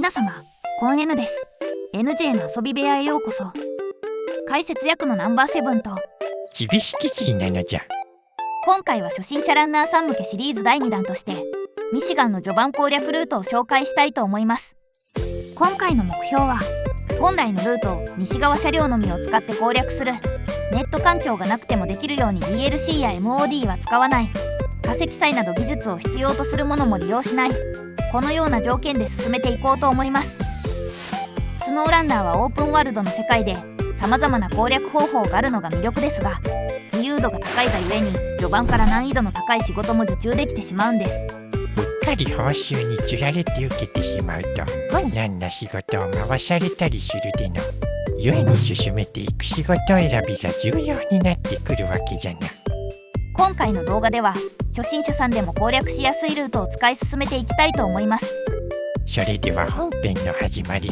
皆様、コン N です。 NJ の遊び部屋へようこそ。解説役のナンバー7とちびしきじいなのじゃ。今回は初心者ランナーさん向けシリーズ第2弾としてミシガンの序盤攻略ルートを紹介したいと思います。今回の目標は本来のルートを西側車両のみを使って攻略する、ネット環境がなくてもできるように DLC や MOD は使わない、化石祭など技術を必要とするものも利用しない、このような条件で進めていこうと思います。スノーランナーはオープンワールドの世界で様々な攻略方法があるのが魅力ですが、自由度が高いがゆえに序盤から難易度の高い仕事も受注できてしまうんです。うっかり報酬につられて受けてしまうと困難な仕事を回されたりするでの。故に進めていく仕事選びが重要になってくるわけじゃな。今回の動画では初心者さんでも攻略しやすいルートを使い進めていきたいと思います。それでは本編の始まり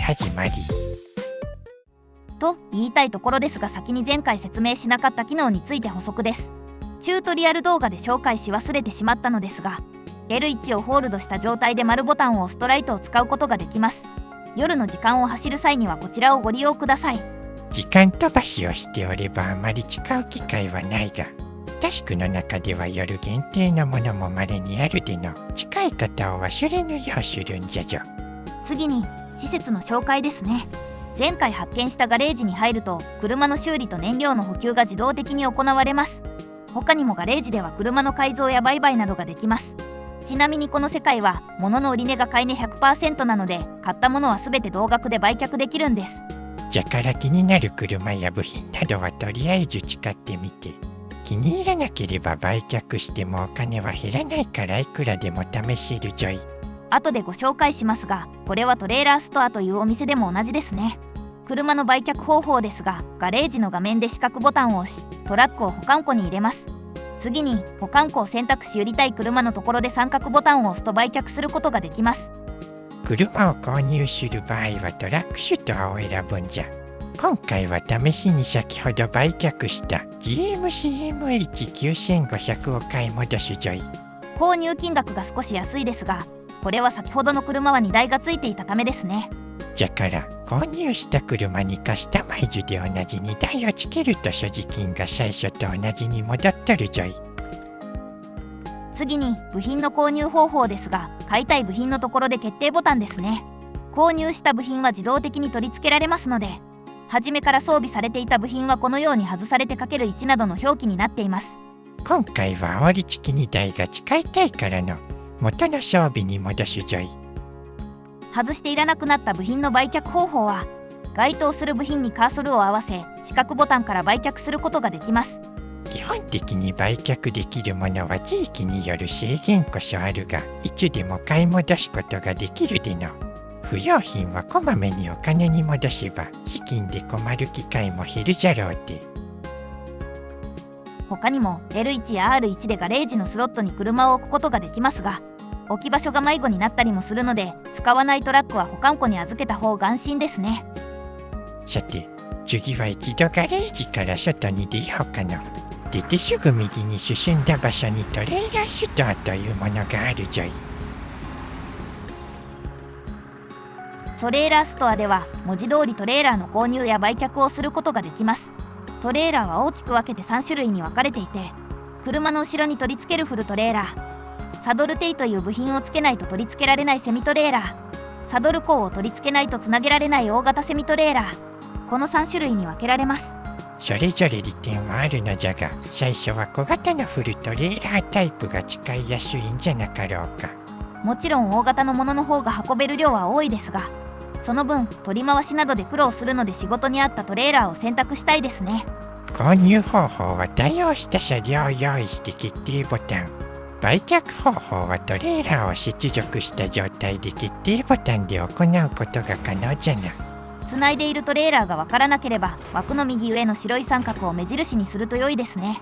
と言いたいところですが、先に前回説明しなかった機能について補足です。チュートリアル動画で紹介し忘れてしまったのですが、 L1 をホールドした状態で丸ボタンを押すとライトを使うことができます。夜の時間を走る際にはこちらをご利用ください。時間飛ばしをしておればあまり使う機会はないが、タスクの中では夜限定のものも稀にあるでの。近い方を忘れぬようするんじゃじょ。次に施設の紹介ですね。前回発見したガレージに入ると車の修理と燃料の補給が自動的に行われます。他にもガレージでは車の改造や売買などができます。ちなみにこの世界は物の売値が買い値 100% なので、買ったものは全て同額で売却できるんです。じゃから気になる車や部品などはとりあえず使ってみて、気に入らなければ売却してもお金は減らないからいくらでも試せるじょい。後でご紹介しますが、これはトレーラーストアというお店でも同じですね。車の売却方法ですが、ガレージの画面で四角ボタンを押し、トラックを保管庫に入れます。次に保管庫を選択し、売りたい車のところで三角ボタンを押すと売却することができます。車を購入する場合はトラックシュトアを選ぶんじゃ。今回は試しに先ほど売却した GMCMH9500 を買い戻すじょい。購入金額が少し安いですが、これは先ほどの車は荷台がついていたためですね。じゃから購入した車にカスタマイズで同じ荷台をつけると所持金が最初と同じに戻っとるじょい。次に部品の購入方法ですが、買いたい部品のところで決定ボタンですね。購入した部品は自動的に取り付けられますので、初めから装備されていた部品はこのように外されて ×1 などの表記になっています。今回は煽り付き荷台が使いたいからの元の装備に戻すじょい。外していらなくなった部品の売却方法は、該当する部品にカーソルを合わせ四角ボタンから売却することができます。基本的に売却できるものは地域による制限こそあるが、いつでも買い戻すことができるでの。不要品はこまめにお金に戻せば資金で困る機会も減るじゃろうて。他にも L1 や R1 でガレージのスロットに車を置くことができますが、置き場所が迷子になったりもするので、使わないトラックは保管庫に預けた方が安心ですね。さて次は一度ガレージから外に出ようかの。出てすぐ右に進んだ場所にトレーラーストアというものがあるじょい。トレーラーストアでは文字通りトレーラーの購入や売却をすることができます。トレーラーは大きく分けて3種類に分かれていて、車の後ろに取り付けるフルトレーラー、サドルテイという部品をつけないと取り付けられないセミトレーラー、サドルコーを取り付けないとつなげられない大型セミトレーラー、この3種類に分けられます。それぞれ利点はあるのじゃが、最初は小型のフルトレーラータイプが使いやすいんじゃなかろうか。もちろん大型のものの方が運べる量は多いですが、その分取り回しなどで苦労するので仕事に合ったトレーラーを選択したいですね。購入方法は対応した車両を用意して決定ボタン。売却方法はトレーラーを接続した状態で決定ボタンで行うことが可能じゃな。つないでいるトレーラーがわからなければ枠の右上の白い三角を目印にすると良いですね。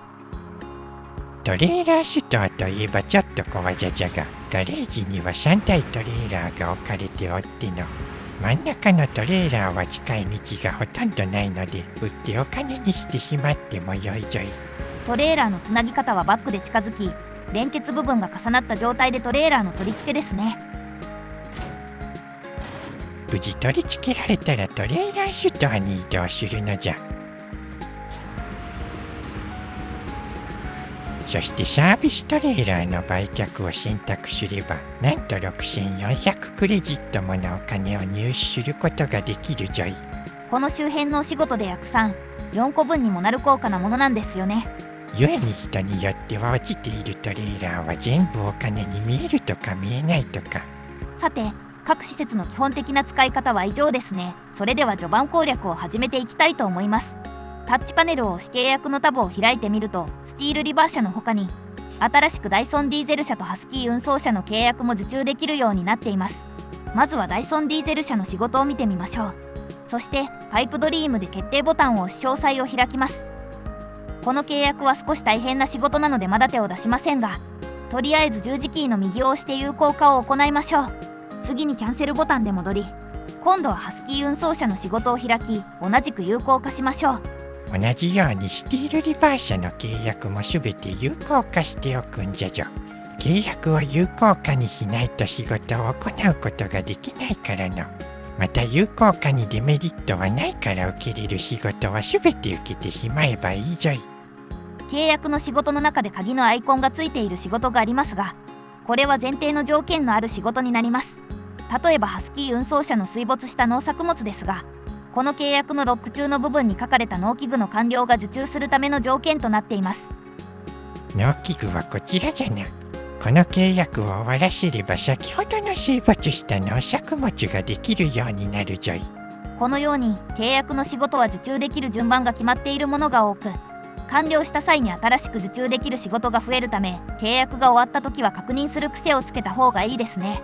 トレーラーストアといえばちょっと小技じゃが、ガレージには3台トレーラーが置かれておっての。真ん中のトレーラーは近い道がほとんどないので、売ってお金にしてしまってもよいじょい。トレーラーのつなぎ方はバックで近づき、連結部分が重なった状態でトレーラーの取り付けですね。無事取り付けられたらトレーラーシュトアに移動するのじゃ。そしてサービストレーラーの売却を選択すれば、なんと6400クレジットものお金を入手することができるぞい。この周辺のお仕事で約4個分にもなる高価なものなんですよね。故に人によっては落ちているトレーラーは全部お金に見えるとか見えないとか。さて、各施設の基本的な使い方は以上ですね。それでは序盤攻略を始めていきたいと思います。タッチパネルを押し契約のタブを開いてみると、スティールリバー社の他に新しくダイソンディーゼル社とハスキー運送車の契約も受注できるようになっています。まずはダイソンディーゼル社の仕事を見てみましょう。そしてパイプドリームで決定ボタンを押し詳細を開きます。この契約は少し大変な仕事なのでまだ手を出しませんが、とりあえず十字キーの右を押して有効化を行いましょう。次にキャンセルボタンで戻り、今度はハスキー運送車の仕事を開き、同じく有効化しましょう。同じようにスティールリバー社の契約もすべて有効化しておくんじゃぞ。契約を有効化にしないと仕事を行うことができないからの。また有効化にデメリットはないから受けれる仕事はすべて受けてしまえばいいぞい。契約の仕事の中で鍵のアイコンがついている仕事がありますが、これは前提の条件のある仕事になります。例えばハスキー運送車の水没した農作物ですが、この契約のロック中の部分に書かれた農機具の完了が受注するための条件となっています。農機具はこちらじゃな。この契約を終わらせれば先ほどの水没した農作物ができるようになるぞい。このように契約の仕事は受注できる順番が決まっているものが多く、完了した際に新しく受注できる仕事が増えるため、契約が終わった時は確認する癖をつけた方がいいですね。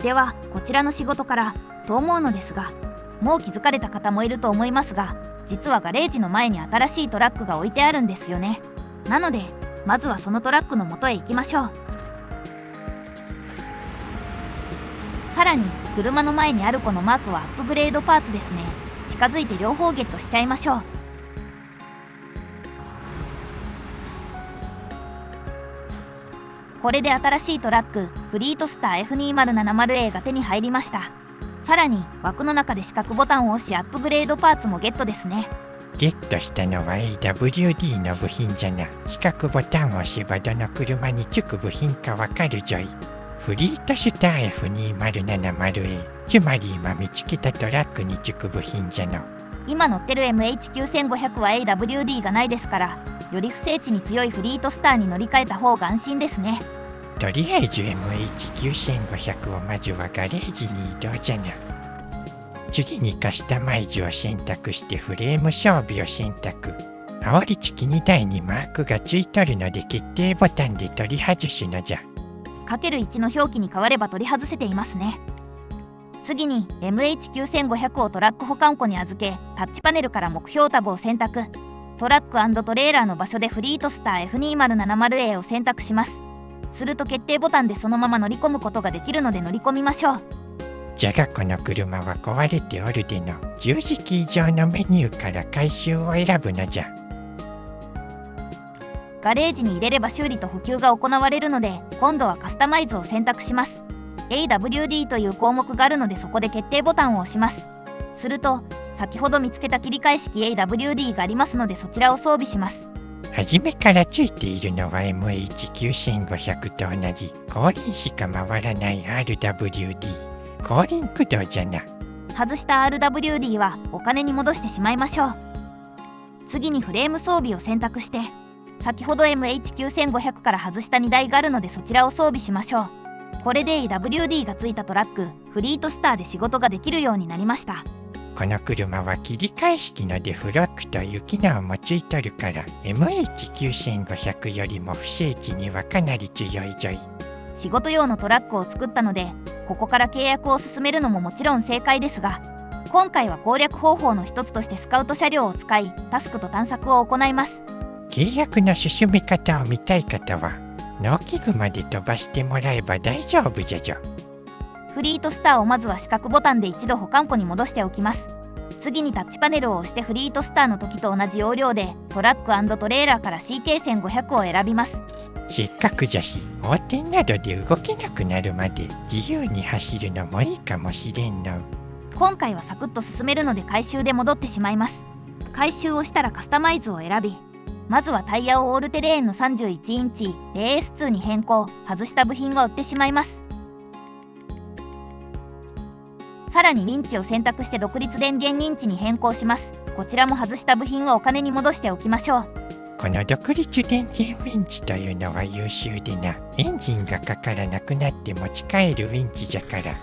ではこちらの仕事からと思うのですが、もう気づかれた方もいると思いますが、実はガレージの前に新しいトラックが置いてあるんですよね。なのでまずはそのトラックの元へ行きましょう。さらに車の前にあるこのマークはアップグレードパーツですね。近づいて両方ゲットしちゃいましょう。これで新しいトラックフリートスター F2070A が手に入りました。さらに枠の中で四角ボタンを押しアップグレードパーツもゲットですね。ゲットしたのは AWD の部品じゃな。四角ボタンを押せばどの車につく部品かわかるぞい。フリートスター F2070A、 つまり今見つけたトラックにつく部品じゃの。今乗ってる MH9500 は AWD がないですから、より不整地に強いフリートスターに乗り換えた方が安心ですね。とりあえず MH9500 をまずはガレージに移動じゃな。次にカスタマイズを選択してフレーム装備を選択。煽り付きに台にマークがついとるので決定ボタンで取り外すのじゃ。×1の表記に変われば取り外せていますね。次に MH9500 をトラック保管庫に預け、タッチパネルから目標タブを選択。トラック&トレーラーの場所でフリートスター F2070A を選択します。すると決定ボタンでそのまま乗り込むことができるので乗り込みましょう。じゃがこの車は壊れておるでの。十字キー上のメニューから回収を選ぶのじゃ。ガレージに入れれば修理と補給が行われるので、今度はカスタマイズを選択します。 AWD という項目があるのでそこで決定ボタンを押します。すると先ほど見つけた切り替え式 AWD がありますのでそちらを装備します。初めからついているのは MH9500 と同じ後輪しか回らない RWD、 後輪駆動じゃな。外した RWD はお金に戻してしまいましょう。次にフレーム装備を選択して、先ほど MH9500 から外した荷台があるのでそちらを装備しましょう。これで AWD がついたトラックフリートスターで仕事ができるようになりました。この車は切り替え式のデフロックという機能もついとるから MH9500 よりも不整地にはかなり強いぞい。仕事用のトラックを作ったのでここから契約を進めるのももちろん正解ですが、今回は攻略方法の一つとしてスカウト車両を使いタスクと探索を行います。契約の進め方を見たい方は農機具まで飛ばしてもらえば大丈夫じゃぞ。フリートスターをまずは四角ボタンで一度保管庫に戻しておきます。次にタッチパネルを押してフリートスターの時と同じ要領でトラック&トレーラーから CK1500 を選びます。せっかくじゃし横転などで動けなくなるまで自由に走るのもいいかもしれんの。今回はサクッと進めるので回収で戻ってしまいます。回収をしたらカスタマイズを選び、まずはタイヤをオールテレーンの31インチ AS2 に変更、外した部品は売ってしまいます。さらにウィンチを選択して独立電源ウィンチに変更します。こちらも外した部品はお金に戻しておきましょう。この独立電源ウィンチというのは優秀でな、エンジンがかからなくなって持ち帰るウィンチじゃから、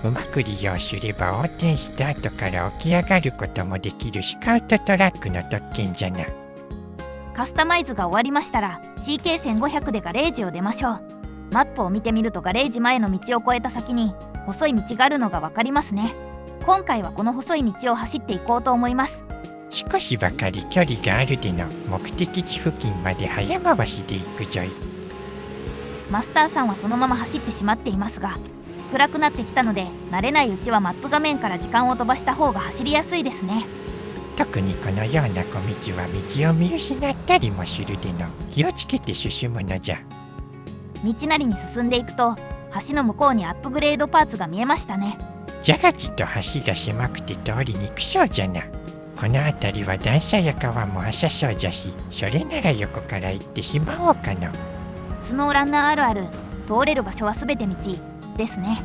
うまく利用すれば横転した後から起き上がることもできるスカウトトラックの特権じゃな。カスタマイズが終わりましたら CK1500 でガレージを出ましょう。マップを見てみるとガレージ前の道を越えた先に細い道があるのが分かりますね。今回はこの細い道を走っていこうと思います。少しばかり距離があるでの目的地付近まで早回しで行くぞい。マスターさんはそのまま走ってしまっていますが、暗くなってきたので慣れないうちはマップ画面から時間を飛ばした方が走りやすいですね。特にこのような小道は道を見失ったりもするでの、気をつけて進むのじゃ。道なりに進んでいくと橋の向こうにアップグレードパーツが見えましたね。じゃがちと橋が狭くて通りにくそうじゃな。この辺りは段差や川も浅そうじゃし、それなら横から行ってしまおうかの。スノーランナーあるある、通れる場所は全て道ですね。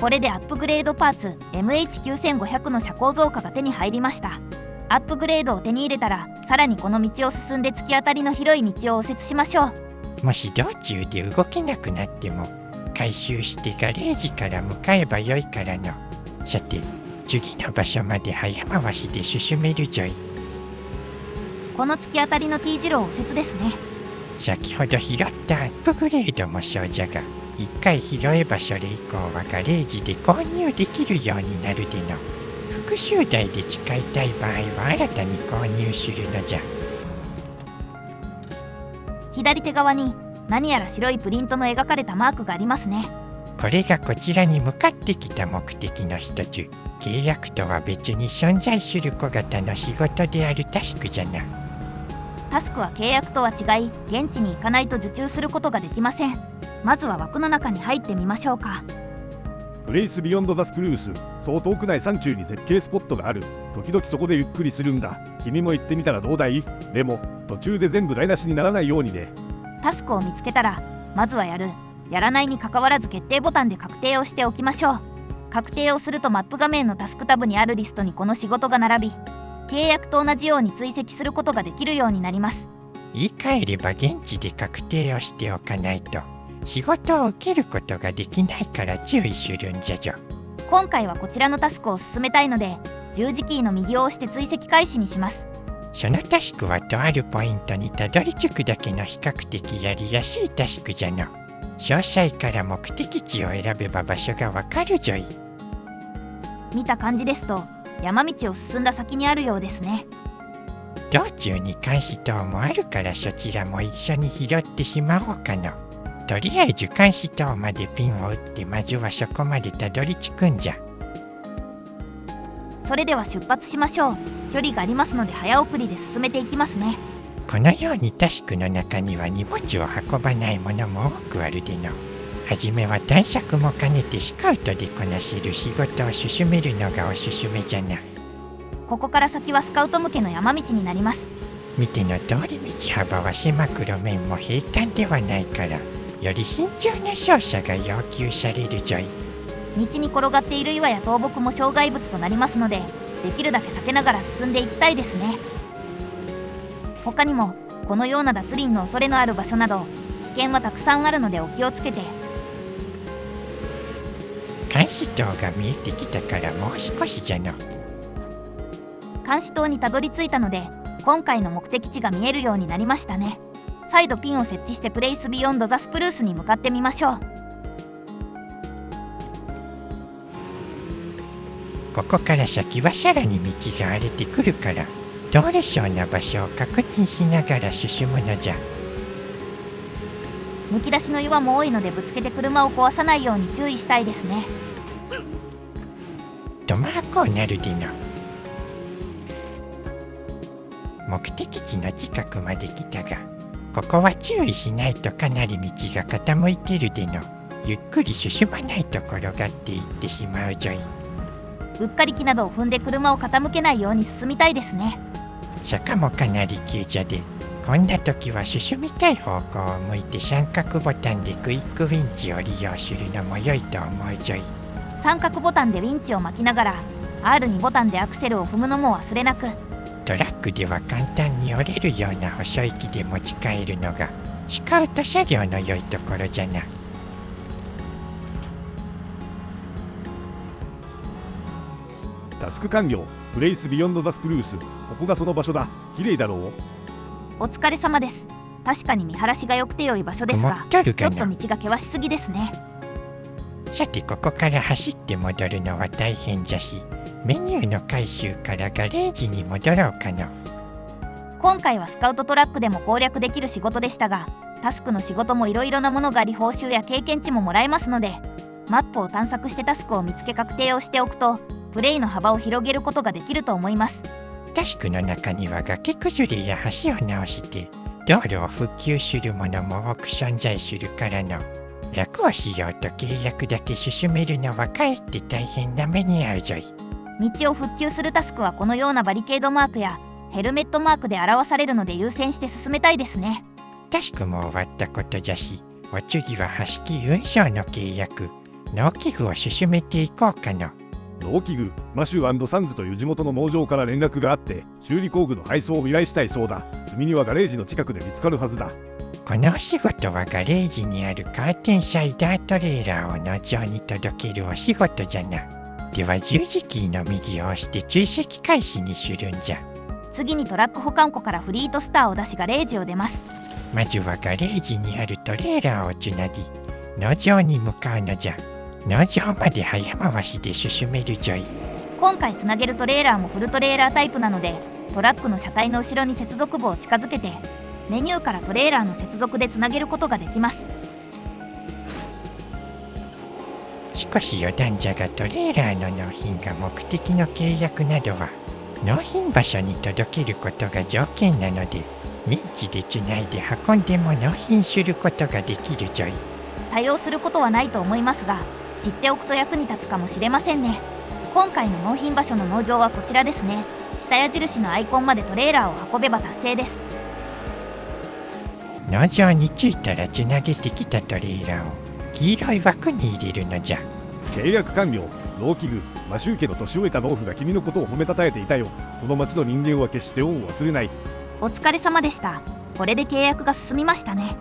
これでアップグレードパーツ MH9500 の車高増加が手に入りました。アップグレードを手に入れたらさらにこの道を進んで突き当たりの広い道を右折しましょう。もし道中で動けなくなっても回収してガレージから向かえばよいからの。さて次の場所まで早回しで進めるぞい。この突き当たりの T 字路を右折ですね。先ほど拾ったアップグレードもそうじゃが、一回拾えばそれ以降はガレージで購入できるようになるでの。複数台で使いたい場合は新たに購入するのじゃ。左手側に何やら白いプリントの描かれたマークがありますね。これがこちらに向かってきた目的の一つ。契約とは別に存在する小型の仕事であるタスクじゃな。タスクは契約とは違い、現地に行かないと受注することができません。まずは枠の中に入ってみましょうか。プレイスビヨンドザスクルース、そう遠くない山中に絶景スポットがある。時々そこでゆっくりするんだ。君も行ってみたらどうだい？でも途中で全部台無しにならないようにね。タスクを見つけたらまずはやる、やらないに関わらず決定ボタンで確定をしておきましょう。確定をするとマップ画面のタスクタブにあるリストにこの仕事が並び、契約と同じように追跡することができるようになります。言い換えれば現地で確定をしておかないと仕事を受けることができないから注意するんじゃじょ。今回はこちらのタスクを進めたいので十字キーの右を押して追跡開始にします。そのタスクはとあるポイントにたどり着くだけの比較的やりやすいタスクじゃの。詳細から目的地を選べば場所がわかるぞい。見た感じですと山道を進んだ先にあるようですね。道中に監視塔もあるからそちらも一緒に拾ってしまおうかの。とりあえず監視塔までピンを打ってまずはそこまでたどり着くんじゃ。それでは出発しましょう。距離がありますので早送りで進めていきますね。このようにタスクの中には荷物を運ばないものも多くあるでの。はじめは探索も兼ねてスカウトでこなせる仕事を進めるのがおすすめじゃな。ここから先はスカウト向けの山道になります。見ての通り道幅は狭く路面も平坦ではないからより慎重な操作が要求されるぞい。道に転がっている岩や倒木も障害物となりますのでできるだけ避けながら進んでいきたいですね。他にもこのような脱輪の恐れのある場所など危険はたくさんあるのでお気をつけて。監視塔が見えてきたからもう少しじゃの。監視塔にたどり着いたので今回の目的地が見えるようになりましたね。再度ピンを設置してプレイスビヨンドザスプルースに向かってみましょう。ここから先はさらに道が荒れてくるから通れそうな場所を確認しながら進むのじゃ。むき出しの岩も多いのでぶつけて車を壊さないように注意したいですね。とまあこうなるでの。目的地の近くまで来たがここは注意しないとかなり道が傾いてるでの。ゆっくり進まないと転がっていってしまうぞい。うっかり木などを踏んで車を傾けないように進みたいですね。坂もかなり急斜で、こんな時は進みたい方向を向いて三角ボタンでクイックウィンチを利用するのも良いと思うぞい。三角ボタンでウィンチを巻きながら R2 ボタンでアクセルを踏むのも忘れなく。トラックでは簡単に折れるような細い木で持ち帰るのがスカウト車両の良いところじゃな。タスク完了。プレイスビヨンドザスクルース。ここがその場所だ。綺麗だろう。お疲れ様です。確かに見晴らしが良くて良い場所ですが、曇っとるちょかな。っと道が険しすぎですね。さてここから走って戻るのは大変じゃし、メニューの回収からガレージに戻ろうかの。今回はスカウトトラックでも攻略できる仕事でしたが、タスクの仕事もいろいろなものがあり報酬や経験値ももらえますので、マップを探索してタスクを見つけ確定をしておくとプレイの幅を広げることができると思います。タスクの中には崖崩れや橋を直して道路を復旧するものも多く存在するからの。楽をしようと契約だけ進めるのはかえって大変な目に遭うぞい。道を復旧するタスクはこのようなバリケードマークやヘルメットマークで表されるので優先して進めたいですね。タスクも終わったことじゃし、お次は橋木運送の契約、農機具を進めていこうかの。農機具、マシュー&サンズという地元の農場から連絡があって修理工具の配送を依頼したいそうだ。積み荷はガレージの近くで見つかるはずだ。このお仕事はガレージにあるカーテンサイダートレーラーを農場に届けるお仕事じゃな。では十字キーの右を押して追跡開始にするんじゃ。次にトラック保管庫からフリートスターを出しガレージを出ます。まずはガレージにあるトレーラーをつなぎ農場に向かうのじゃ。農場まで早回しで進めるぞい。今回つなげるトレーラーもフルトレーラータイプなので、トラックの車体の後ろに接続部を近づけてメニューからトレーラーの接続でつなげることができます。少し余談じゃが、トレーラーの納品が目的の契約などは納品場所に届けることが条件なので、ミンチでつないで運んでも納品することができるぞい。多用することはないと思いますが、知っておくと役に立つかもしれませんね。今回の納品場所の農場はこちらですね。下矢印のアイコンまでトレーラーを運べば達成です。農場に着いたらつなげてきたトレーラーを黄色い枠に入れるのじゃ。契約完了。農機具、マシュー家の年老いた農夫が君のことを褒めたたえていたよ。この町の人間は決して恩を忘れない。お疲れ様でした。これで契約が進みましたね。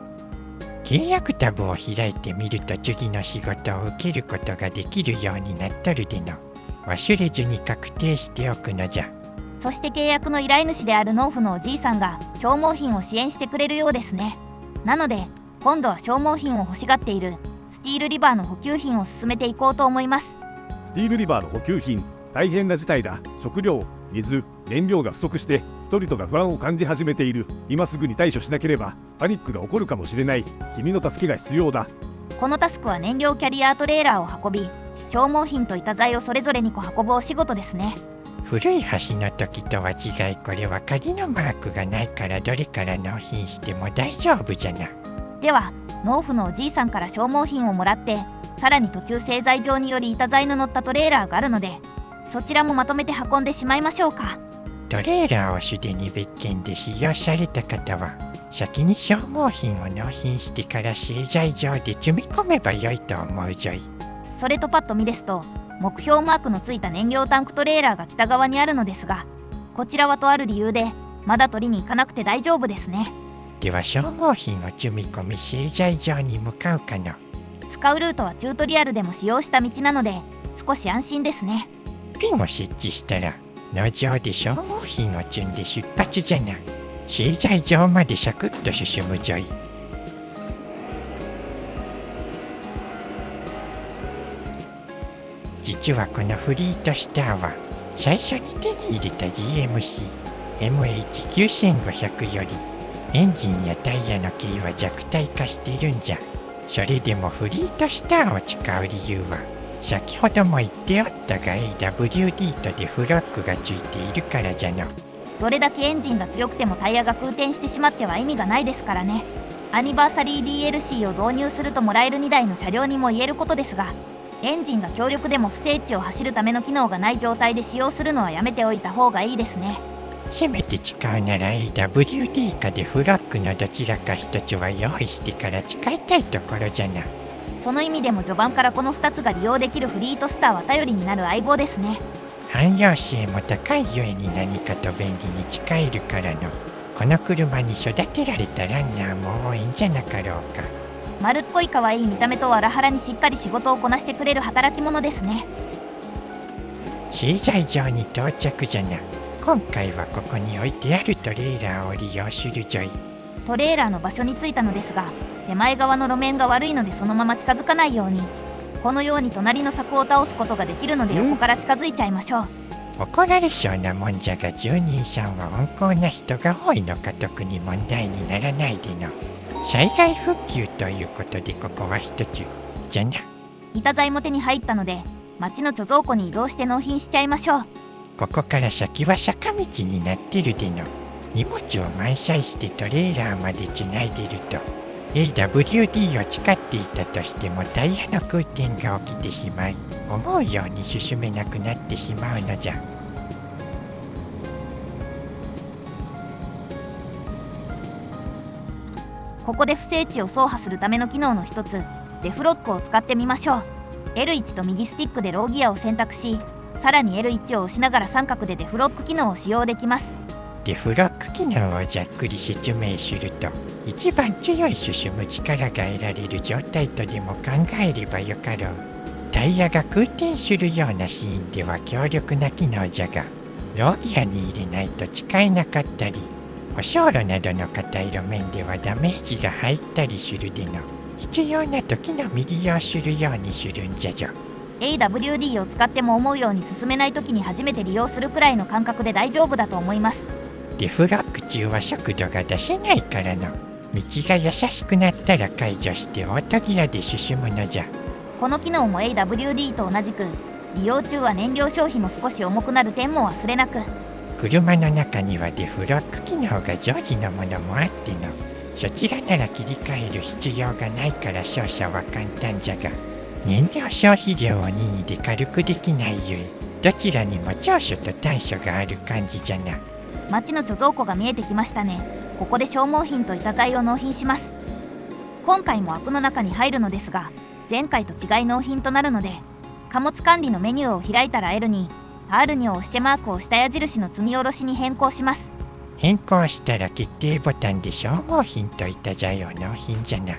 契約タブを開いてみると次の仕事を受けることができるようになっとるでの。忘れずに確定しておくのじゃ。そして契約の依頼主である農夫のおじいさんが消耗品を支援してくれるようですね。なので今度は消耗品を欲しがっているスティールリバーの補給品を進めていこうと思います。スティールリバーの補給品、大変な事態だ。食料、水、燃料が不足して人々が不安を感じ始めている。今すぐに対処しなければパニックが起こるかもしれない。君の助けが必要だ。このタスクは燃料キャリアートレーラーを運び、消耗品と板材をそれぞれ2個運ぶお仕事ですね。古い橋の時とは違い、これは鍵のマークがないからどれから納品しても大丈夫じゃな。では農夫のおじいさんから消耗品をもらって、さらに途中製材場により板材の乗ったトレーラーがあるので、そちらもまとめて運んでしまいましょうか。トレーラーをすでに別件で使用された方は先に消耗品を納品してから製材場で積み込めばよいと思うぞい。それとパッと見ですと目標マークのついた燃料タンクトレーラーが北側にあるのですが、こちらはとある理由でまだ取りに行かなくて大丈夫ですね。では消耗品を積み込み製材場に向かうかの。使うルートはチュートリアルでも使用した道なので少し安心ですね。ピンを設置したら農場で消耗品を積んで出発じゃな。製材場までサクッと進むぞい。実はこのフリートスターは最初に手に入れた GMC MH9500 よりエンジンやタイヤのキーは弱体化しているんじゃ。それでもフリートスターを使う理由は先ほども言っておったが AWD とデフロックがついているからじゃの。どれだけエンジンが強くてもタイヤが空転してしまっては意味がないですからね。アニバーサリー DLC を導入するともらえる2台の車両にも言えることですが、エンジンが強力でも不整地を走るための機能がない状態で使用するのはやめておいた方がいいですね。せめて使うなら AWD かデフロックのどちらか一つは用意してから使いたいところじゃな。その意味でも序盤からこの2つが利用できるフリートスターは頼りになる相棒ですね。汎用性も高いゆえに何かと便利に使えるからの、この車に育てられたランナーも多いんじゃなかろうか。丸っこい可愛い見た目とはラハラにしっかり仕事をこなしてくれる働き者ですね。資材場に到着じゃな。今回はここに置いてあるトレーラーを利用するぞい。トレーラーの場所に着いたのですが、手前側の路面が悪いのでそのまま近づかないように。このように隣の柵を倒すことができるので横から近づいちゃいましょう。怒られそうなもんじゃが、住人さんは温厚な人が多いのか特に問題にならないでの。災害復旧ということでここは一つじゃな。板材も手に入ったので町の貯蔵庫に移動して納品しちゃいましょう。ここから先は坂道になってるでの。荷物を満載してトレーラーまでつないでると AWD を使っていたとしてもタイヤの空転が起きてしまい、思うように進めなくなってしまうのじゃ。ここで不整地を走破するための機能の一つ、デフロックを使ってみましょう。 L1 と右スティックでローギアを選択し、さらに L1 を押しながら三角でデフロック機能を使用できます。デフロック機能をざっくり説明すると、一番強い進む力が得られる状態とでも考えればよかろう。タイヤが空転するようなシーンでは強力な機能じゃが、ローギアに入れないと使えなかったり、舗装路などの硬い路面ではダメージが入ったりするでの。必要な時のみ利用するようにするんじゃぞ。AWD を使っても思うように進めない時に初めて利用するくらいの感覚で大丈夫だと思います。デフロック中は速度が出せないからの。道が優しくなったら解除してオートギアで進むのじゃ。この機能も AWD と同じく、利用中は燃料消費も少し重くなる点も忘れなく。車の中にはデフロック機能が常時のものもあっての。そちらなら切り替える必要がないから操作は簡単じゃが、燃料消費量を任意で軽くできないゆえ、どちらにも長所と短所がある感じじゃな。町の貯蔵庫が見えてきましたね。ここで消耗品と板材を納品します。今回も枠の中に入るのですが、前回と違い納品となるので、貨物管理のメニューを開いたら L に R2 を押してマークをした矢印の積み下ろしに変更します。変更したら決定ボタンで消耗品と板材を納品じゃな。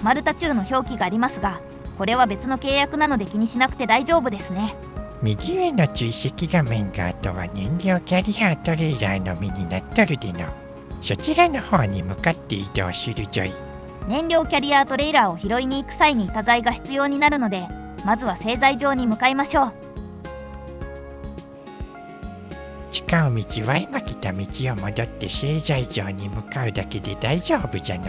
マルタ中の表記がありますが、これは別の契約なので気にしなくて大丈夫ですね。右上の追跡画面があとは燃料キャリアトレーラーのみになっとるでの。そちらの方に向かって移動するぞい。燃料キャリアトレーラーを拾いに行く際に板材が必要になるので、まずは製材場に向かいましょう。使う道は今来た道を戻って製材場に向かうだけで大丈夫じゃの。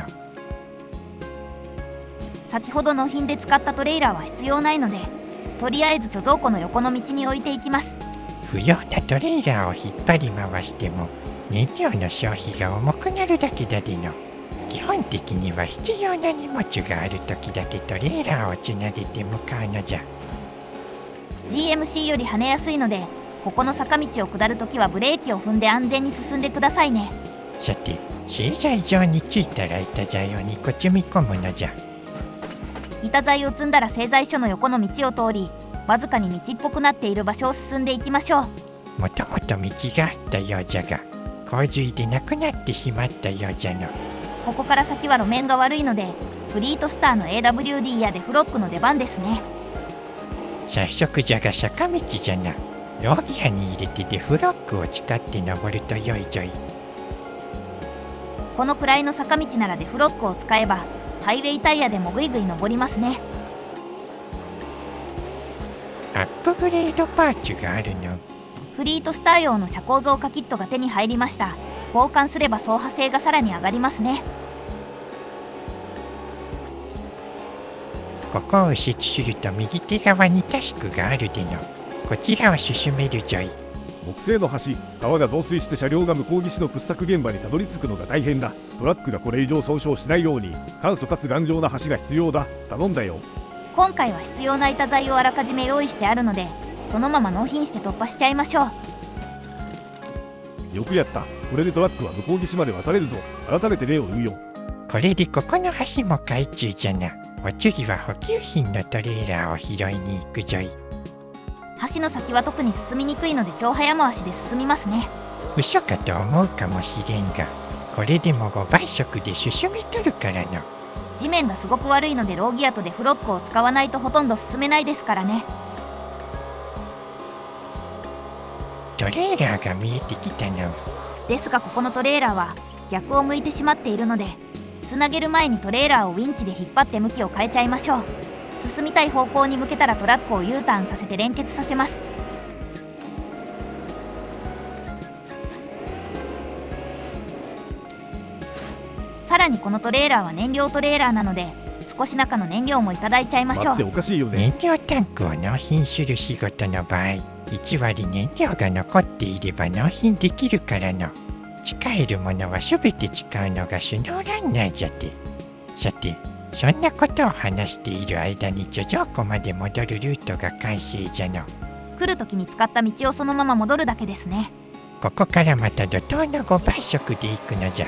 先ほど納品で使ったトレーラーは必要ないので、とりあえず貯蔵庫の横の道に置いていきます。不要なトレーラーを引っ張り回しても燃料の消費が重くなるだけだでの。基本的には必要な荷物がある時だけトレーラーをつなげて向かうのじゃ。 GMC より跳ねやすいので、ここの坂道を下るときはブレーキを踏んで安全に進んでくださいね。さて、製材場に着いたら板材を2個積み込むのじゃ。板材を積んだら製材所の横の道を通り、わずかに道っぽくなっている場所を進んでいきましょう。もともと道があったようじゃが、洪水でなくなってしまったようじゃの。ここから先は路面が悪いので、フリートスターの AWD やデフロックの出番ですね。早速じゃが坂道じゃな。ローギアに入れてデフロックを使って登るとよいぞい。このくらいの坂道ならデフロックを使えばハイウェイタイヤでもぐいぐい登りますね。アップグレードパーツがあるの。フリートスター用の車高増加キットが手に入りました。交換すれば走破性がさらに上がりますね。ここを右折すると右手側にタスクがあるでの。こちらを進めるぞい。木製の橋、川が増水して車両が向こう岸の掘削現場にたどり着くのが大変だ。トラックがこれ以上損傷しないように簡素かつ頑丈な橋が必要だ。頼んだよ。今回は必要な板材をあらかじめ用意してあるので、そのまま納品して突破しちゃいましょう。よくやった。これでトラックは向こう岸まで渡れるぞ。改めて礼を言うよ。これでここの橋も開通じゃな。お次は補給品のトレーラーを拾いに行くぞい。橋の先は特に進みにくいので超早回しで進みますね。嘘かと思うかもしれんが、これでも5倍速で進めとるからの。地面がすごく悪いのでローギアとでフロックを使わないとほとんど進めないですからね。トレーラーが見えてきたの。ですがここのトレーラーは逆を向いてしまっているので、つなげる前にトレーラーをウィンチで引っ張って向きを変えちゃいましょう。進みたい方向に向けたらトラックを U ターンさせて連結させます。さらにこのトレーラーは燃料トレーラーなので、少し中の燃料もいただいちゃいましょう。待って、おかしいよね。燃料タンクを納品する仕事の場合、1割燃料が残っていれば納品できるからの。使えるものは全て使うのがスノーランナーじゃて。さて、そんなことを話している間に貯蔵庫まで戻るルートが完成じゃの。来る時に使った道をそのまま戻るだけですね。ここからまた怒涛の5倍速で行くのじゃ。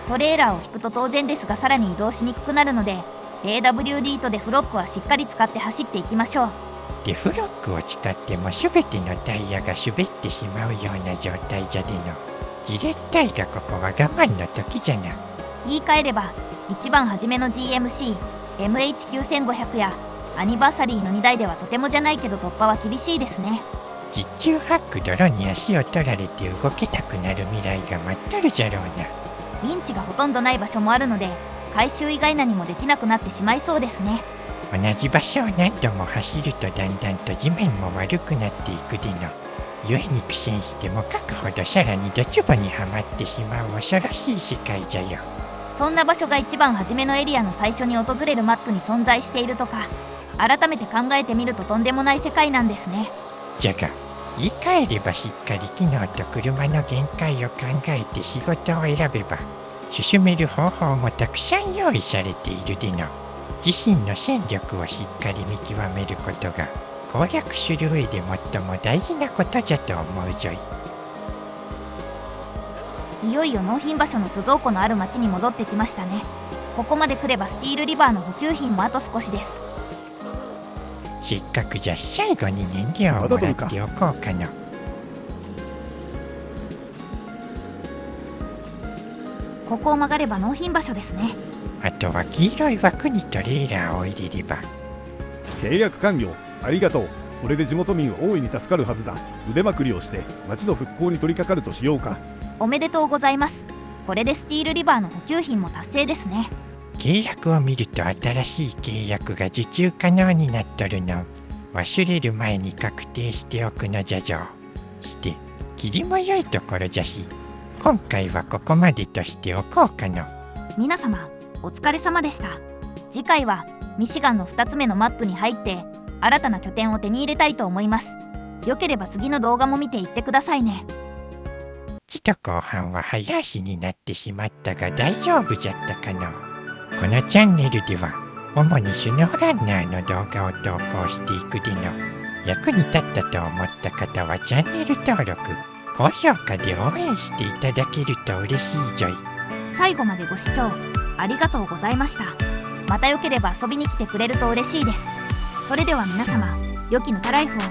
トレーラーを引くと当然ですが、さらに移動しにくくなるので AWD とデフロックはしっかり使って走っていきましょう。デフロックを使っても全てのタイヤが滑ってしまうような状態じゃでの。じれったいがここは我慢の時じゃな。言い換えれば一番初めの GMC MH9500 やアニバーサリーの2台ではとてもじゃないけど突破は厳しいですね。実中ハック泥に足を取られて動けなくなる未来が待っとるじゃろうな。ウィンチがほとんどない場所もあるので、回収以外何もできなくなってしまいそうですね。同じ場所を何度も走るとだんだんと地面も悪くなっていくでの。故に苦戦してもかくほどさらにドツボにはまってしまう恐ろしい世界じゃよ。そんな場所が一番初めのエリアの最初に訪れるマップに存在しているとか、改めて考えてみるととんでもない世界なんですね。じゃが言い換えればしっかり機能と車の限界を考えて仕事を選べば進める方法もたくさん用意されているでの。自身の戦力をしっかり見極めることが攻略する上で最も大事なことじゃと思うぞい。いよいよ納品場所の貯蔵庫のある町に戻ってきましたね。ここまで来ればスティールリバーの補給品もあと少しです。せっかくじゃ最後に燃料をもらっておこうかの。ここを曲がれば納品場所ですね。あとは黄色い枠にトレーラーを入れれば。契約完了。ありがとう。これで地元民は大いに助かるはずだ。腕まくりをして町の復興に取り掛かるとしようか。おめでとうございます。これでスティールリバーの補給品も達成ですね。契約を見ると新しい契約が受注可能になっとるの。忘れる前に確定しておくのじゃぞ。して霧も良いところじゃし、今回はここまでとしておこうかの。皆様お疲れ様でした。次回はミシガンの2つ目のマップに入って新たな拠点を手に入れたいと思います。よければ次の動画も見ていってくださいね。ちと後半は早足になってしまったが大丈夫じゃったかの。このチャンネルでは主にスノーランナーの動画を投稿していくでの。役に立ったと思った方はチャンネル登録、高評価で応援していただけると嬉しいぞい。最後までご視聴ありがとうございました。またよければ遊びに来てくれると嬉しいです。それでは皆様、良きヌタライフを。結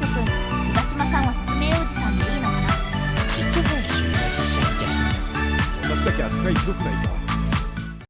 局、東島さんは説明おじさんでいいのかな。説明集の実際じゃしの。私だけ扱いひどくないか。